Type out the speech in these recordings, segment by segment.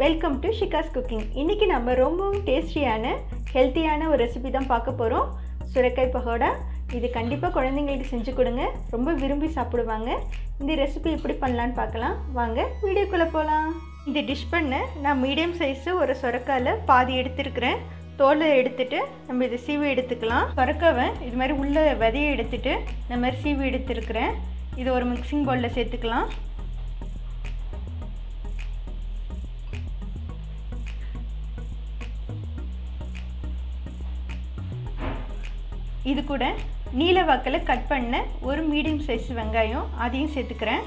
Welcome to ஷிகாஸ் cooking. இன்றைக்கி நம்ம ரொம்பவும் டேஸ்டியான ஹெல்த்தியான ஒரு ரெசிபி தான் பார்க்க போகிறோம். சுரக்காய் பகோடா. இது கண்டிப்பாக குழந்தைங்களுக்கு செஞ்சு கொடுங்க, ரொம்ப விரும்பி சாப்பிடுவாங்க. இந்த ரெசிபி எப்படி பண்ணலான்னு பார்க்கலாம் வாங்க, வீடியோக்குள்ளே போகலாம். இந்த டிஷ் பண்ண நான் மீடியம் சைஸு ஒரு சுரக்காயில் பாதி எடுத்துருக்கிறேன். தோலை எடுத்துட்டு நம்ம இதை சீவி எடுத்துக்கலாம். சுரக்காவை இது மாதிரி உள்ள விதையை எடுத்துட்டு இந்த மாதிரி சீவி எடுத்துருக்கிறேன். இது ஒரு மிக்சிங் பவுலில் சேர்த்துக்கலாம். இது கூட நீல வாக்கில் கட் பண்ண ஒரு மீடியம் சைஸ் வெங்காயம் அதையும் சேர்த்துக்கிறேன்.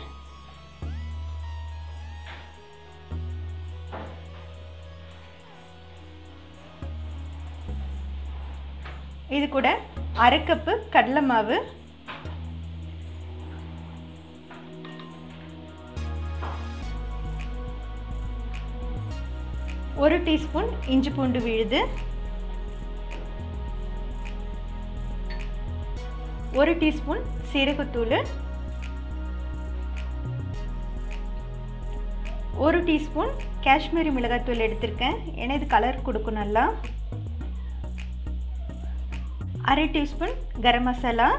இது கூட அரை கப்பு கடலை மாவு, ஒரு டீஸ்பூன் இஞ்சி பூண்டு விழுது, ஒரு டீஸ்பூன் சீரகத்தூள், ஒரு டீஸ்பூன் காஷ்மீரி மிளகாத்தூள் எடுத்திருக்கேன், ஏன்னா இது கலர் கொடுக்கும் நல்லா. அரை டீஸ்பூன் கரம் மசாலா,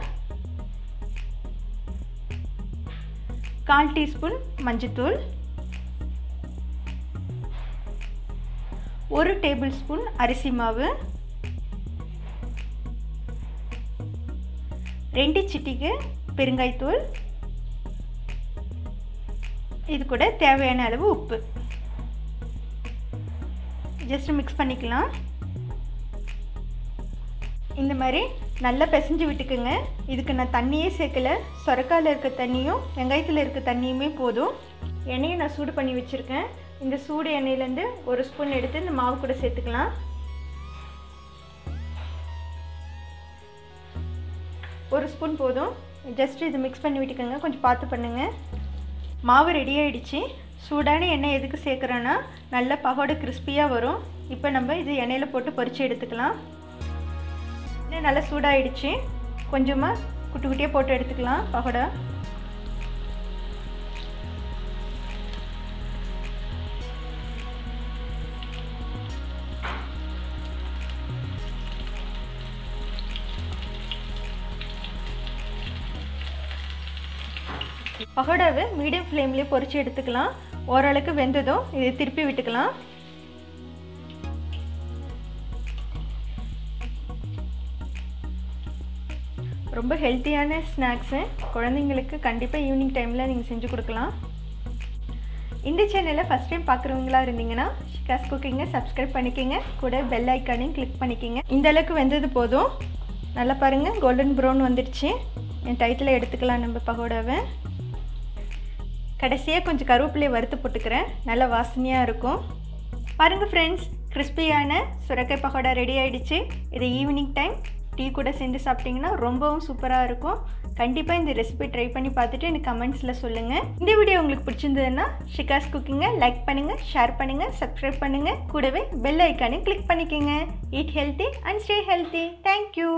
1/4 டீஸ்பூன் மஞ்சத்தூள், 1 டேபிள் ஸ்பூன் அரிசி மாவு, 2 சிட்டிகை பெருங்காயத்தூள், இது கூட தேவையான அளவு உப்பு. ஜஸ்ட் மிக்ஸ் பண்ணிக்கலாம். இந்த மாதிரி நல்லா பிசைஞ்சு விட்டுக்குங்க. இதுக்கு நான் தண்ணியே சேர்க்கலை, சுரக்காயில் இருக்க தண்ணியும் வெங்காயத்தில் இருக்க தண்ணியுமே போதும். எண்ணெயை நான் சூடு பண்ணி வச்சுருக்கேன். இந்த சூடு எண்ணெயிலேருந்து ஒரு ஸ்பூன் எடுத்து இந்த மாவு கூட சேர்த்துக்கலாம். ஒரு ஸ்பூன் போதும். ஜஸ்ட் இது மிக்ஸ் பண்ணி விட்டுக்கோங்க, கொஞ்சம் பார்த்து பண்ணுங்கள். மாவு ரெடி ஆகிடுச்சு. சூடான எண்ணெய் எதுக்கு சேர்க்குறோன்னா நல்லா பகோடா கிறிஸ்பியாக வரும். இப்போ நம்ம இது எண்ணெயில் போட்டு பொரித்து எடுத்துக்கலாம். எண்ணெய் நல்லா சூடாகிடுச்சு. கொஞ்சமாக குட்டி குட்டியாக போட்டு எடுத்துக்கலாம் பகோடா. பகோடாவை மீடியம் ஃப்ளேம்லேயே பொரித்து எடுத்துக்கலாம். ஓரளவுக்கு வெந்ததும் இதை திருப்பி விட்டுக்கலாம். ரொம்ப ஹெல்த்தியான ஸ்நாக்ஸு குழந்தைங்களுக்கு கண்டிப்பாக ஈவினிங் டைமில் நீங்கள் செஞ்சு கொடுக்கலாம். இந்த சேனலை ஃபஸ்ட் டைம் பார்க்குறவங்களா இருந்தீங்கன்னா ஷிகாஸ் குக்கிங்கை சப்ஸ்கிரைப் பண்ணிக்கோங்க, கூட பெல் ஐக்கானையும் கிளிக் பண்ணிக்கோங்க. இந்த அளவுக்கு வெந்தது போதும். நல்லா பாருங்கள், கோல்டன் ப்ரௌன் வந்துடுச்சு. என் டைட்டில் எடுத்துக்கலாம் நம்ம பகோடாவை. கடைசியாக கொஞ்சம் கருவேப்பிலையை வறுத்து போட்டுக்கிறேன், நல்லா வாசனையாக இருக்கும். பாருங்கள் ஃப்ரெண்ட்ஸ், கிறிஸ்பியான சுரக்காய் பகோடா ரெடி ஆகிடுச்சு. இதை ஈவினிங் டைம் டீ கூட செஞ்சு சாப்பிட்டிங்கன்னா ரொம்பவும் சூப்பராக இருக்கும். கண்டிப்பாக இந்த ரெசிபி ட்ரை பண்ணி பார்த்துட்டு எனக்கு கமெண்ட்ஸில் சொல்லுங்கள். இந்த வீடியோ உங்களுக்கு பிடிச்சிருந்ததுன்னா ஷிகாஸ் குக்கிங்கை லைக் பண்ணுங்கள், ஷேர் பண்ணுங்கள், சப்ஸ்கிரைப் பண்ணுங்கள், கூடவே பெல் ஐக்கானையும் கிளிக் பண்ணிக்கோங்க. Eat healthy and stay healthy. Thank you.